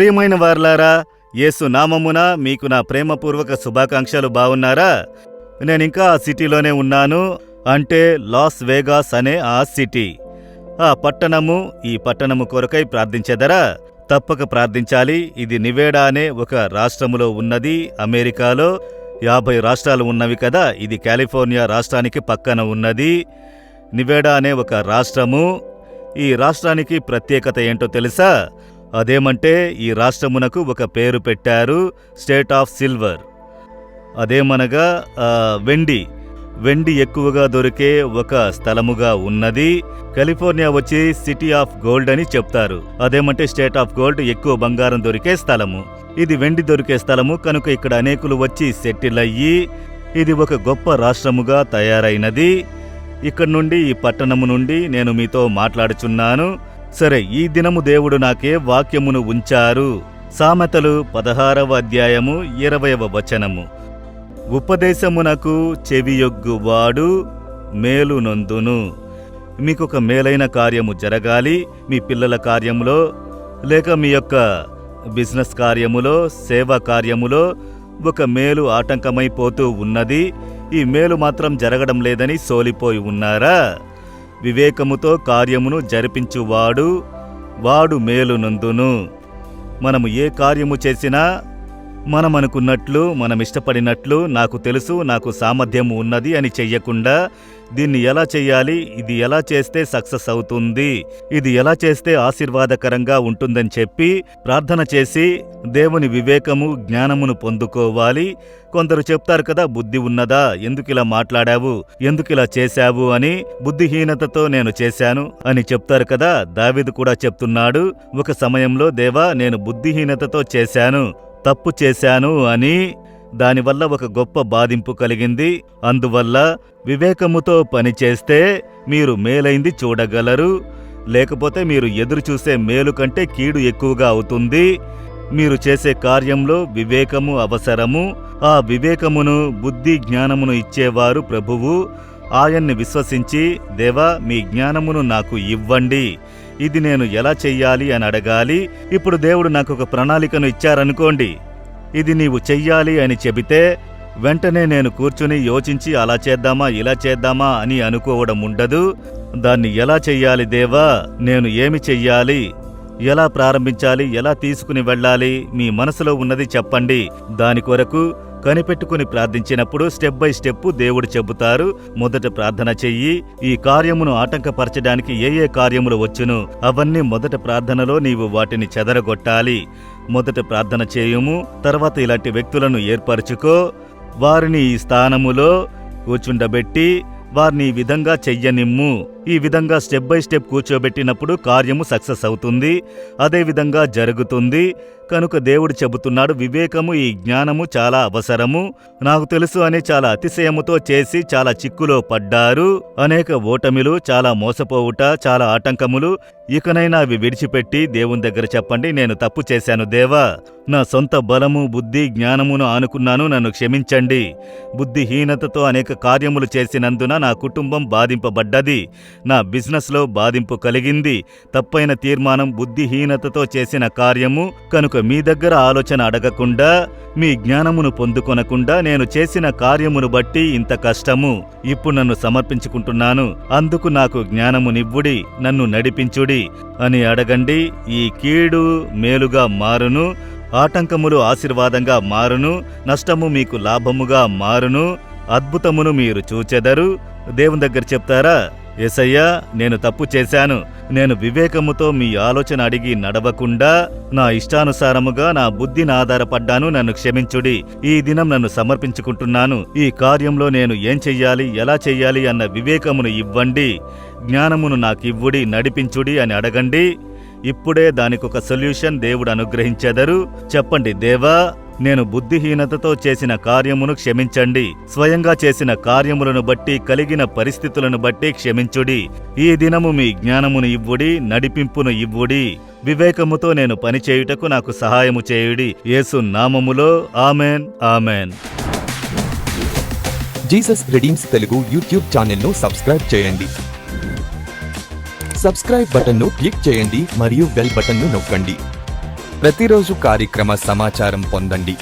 ప్రియమైన వారలారా, యేసు నామమున మీకు నా ప్రేమపూర్వక శుభాకాంక్షలు. బాగున్నారా? నేనింకా ఆ సిటీలోనే ఉన్నాను, అంటే లాస్ వేగాస్ అనే ఆ సిటీ. ఈ పట్టణము కొరకై ప్రార్థించెదరా? తప్పక ప్రార్థించాలి. ఇది నివేడా అనే ఒక రాష్ట్రములో ఉన్నది. అమెరికాలో 50 రాష్ట్రాలు ఉన్నవి కదా, ఇది కాలిఫోర్నియా రాష్ట్రానికి పక్కన ఉన్నది. నివేడా అనే ఒక రాష్ట్రము. ఈ రాష్ట్రానికి ప్రత్యేకత ఏంటో తెలుసా? అదేమంటే ఈ రాష్ట్రమునకు ఒక పేరు పెట్టారు, స్టేట్ ఆఫ్ సిల్వర్. అదేమనగా వెండి ఎక్కువగా దొరికే ఒక స్థలముగా ఉన్నది. కాలిఫోర్నియా వచ్చి సిటీ ఆఫ్ గోల్డ్ అని చెప్తారు. అదేమంటే స్టేట్ ఆఫ్ గోల్డ్, ఎక్కువ బంగారం దొరికే స్థలము. ఇది వెండి దొరికే స్థలము కనుక ఇక్కడ అనేకులు వచ్చి సెటిల్ అయ్యి ఇది ఒక గొప్ప రాష్ట్రముగా తయారైనది. ఇక్కడి నుండి, ఈ పట్టణము నుండి నేను మీతో మాట్లాడుచున్నాను. సరే, ఈ దినము దేవుడు నాకే వాక్యమును ఉంచారు. సామెతలు 16వ అధ్యాయము 20వ వచనము. ఉపదేశమునకు చెవియొగ్గువాడు మేలు నొందును. మీకొక మేలైన కార్యము జరగాలి, మీ పిల్లల కార్యములో, లేక మీ యొక్క బిజినెస్ కార్యములో, సేవా కార్యములో ఒక మేలు ఆటంకమైపోతూ ఉన్నది. ఈ మేలు మాత్రం జరగడం లేదని సోలిపోయి ఉన్నారా? వివేకముతో కార్యమును జరిపించువాడు మేలు నొందును. మనము ఏ కార్యము చేసినా మనమనుకున్నట్లు, మనమిష్టపడినట్లు, నాకు తెలుసు, నాకు సామర్థ్యము ఉన్నది అని చెయ్యకుండా, దీన్ని ఎలా చెయ్యాలి, ఇది ఎలా చేస్తే సక్సెస్ అవుతుంది, ఇది ఎలా చేస్తే ఆశీర్వాదకరంగా ఉంటుందని చెప్పి ప్రార్థన చేసి దేవుని వివేకము, జ్ఞానమును పొందుకోవాలి. కొందరు చెప్తారు కదా, బుద్ధి ఉన్నదా, ఎందుకిలా మాట్లాడావు, ఎందుకిలా చేశావు అని. బుద్ధిహీనతతో నేను చేశాను అని చెప్తారు కదా. దావీదు కూడా చెప్తున్నాడు, ఒక సమయంలో దేవా నేను బుద్ధిహీనతతో చేశాను, తప్పు చేశాను అని. దానివల్ల ఒక గొప్ప బాధింపు కలిగింది. అందువల్ల వివేకముతో పనిచేస్తే మీరు మేలైంది చూడగలరు. లేకపోతే మీరు ఎదురు చూసే మేలు కంటే కీడు ఎక్కువగా అవుతుంది. మీరు చేసే కార్యంలో వివేకము అవసరము. ఆ వివేకమును, బుద్ధి, జ్ఞానమును ఇచ్చేవారు ప్రభువు. ఆయన్ని విశ్వసించి, దేవా మీ జ్ఞానమును నాకు ఇవ్వండి, ఇది నేను ఎలా చెయ్యాలి అని అడగాలి. ఇప్పుడు దేవుడు నాకు ఒక ప్రణాళికను ఇచ్చారనుకోండి, ఇది నీవు చెయ్యాలి అని చెబితే వెంటనే నేను కూర్చుని యోచించి అలా చేద్దామా, ఇలా చేద్దామా అని అనుకోవడం ఉండదు. దాన్ని ఎలా చెయ్యాలి దేవా, నేను ఏమి చెయ్యాలి, ఎలా ప్రారంభించాలి, ఎలా తీసుకుని వెళ్ళాలి, మీ మనసులో ఉన్నది చెప్పండి. దాని కొరకు కనిపెట్టుకుని ప్రార్థించినప్పుడు స్టెప్ బై స్టెప్ దేవుడు చెబుతారు. మొదట ప్రార్థన చెయ్యి. ఈ కార్యమును ఆటంకపరచడానికి ఏ కార్యములు వచ్చును అవన్నీ మొదట ప్రార్థనలో నీవు వాటిని చెదరగొట్టాలి. మొదట ప్రార్థన చేయుము. తర్వాత ఇలాంటి వ్యక్తులను ఏర్పరచుకో, వారిని ఈ స్థానములో కూర్చుండబెట్టి వారిని ఈ విధంగా చెయ్యనిమ్ము. ఈ విధంగా స్టెప్ బై స్టెప్ కూర్చోబెట్టినప్పుడు కార్యము సక్సెస్ అవుతుంది, అదే విధంగా జరుగుతుంది. కనుక దేవుడు చెబుతున్నాడు, వివేకము, ఈ జ్ఞానము చాలా అవసరము. నాకు తెలుసు అని చాలా అతిశయముతో చేసి చాలా చిక్కులో పడ్డారు. అనేక ఓటమిలు, చాలా మోసపోవుట, చాలా ఆటంకములు. ఇకనైనా అవి విడిచిపెట్టి దేవుని దగ్గర చెప్పండి, నేను తప్పు చేశాను దేవా, నా సొంత బలము, బుద్ధి, జ్ఞానమును ఆనుకున్నాను, నన్ను క్షమించండి. బుద్ధిహీనతతో అనేక కార్యములు చేసినందున నా కుటుంబం బాధింపబడ్డది, నా బిజినెస్లో బాధింపు కలిగింది. తప్పైన తీర్మానం, బుద్ధిహీనతతో చేసిన కార్యము. కనుక మీ దగ్గర ఆలోచన అడగకుండా, మీ జ్ఞానమును పొందుకొనకుండా నేను చేసిన కార్యమును బట్టి ఇంత కష్టము. ఇప్పుడు నన్ను సమర్పించుకుంటున్నాను, అందుకు నాకు జ్ఞానమునివ్వుడి, నన్ను నడిపించుడి అని అడగండి. ఈ కీడు మేలుగా మారును, ఆటంకములు ఆశీర్వాదంగా మారును, నష్టము మీకు లాభముగా మారును, అద్భుతమును మీరు చూచెదరు. దేవుని దగ్గర చెప్తారా, యేసయ్యా నేను తప్పు చేశాను, నేను వివేకముతో మీ ఆలోచన అడిగి నడవకుండా నా ఇష్టానుసారముగా నా బుద్ధిని ఆధారపడ్డాను, నన్ను క్షమించుడి. ఈ దినం నన్ను సమర్పించుకుంటున్నాను. ఈ కార్యంలో నేను ఏం చెయ్యాలి, ఎలా చెయ్యాలి అన్న వివేకమును ఇవ్వండి, జ్ఞానమును నాకివ్వుడి, నడిపించుడి అని అడగండి. ఇప్పుడే దానికొక సొల్యూషన్ దేవుడు అనుగ్రహించెదరు. చెప్పండి, దేవా నేను బుద్ధిహీనతతో చేసిన కార్యమును క్షమించండి, స్వయంగా చేసిన కార్యములను బట్టి, కలిగిన పరిస్థితులను బట్టి క్షమించుడి. ఈ దినము మీ జ్ఞానమును ఇవ్వుడి, నడిపింపును ఇవ్వుడి. వివేకముతో నేను పనిచేయుటకు నాకు సహాయము చేయుడి. యేసు నామములో amen, amen. Jesus redeems Telugu YouTube ఛానల్ను సబ్స్క్రైబ్ చేయండి. సబ్స్క్రైబ్ బటన్ను క్లిక్ చేయండి మరియు బెల్ బటన్ను నొక్కండి. ప్రతిరోజు కార్యక్రమ సమాచారం పొందండి.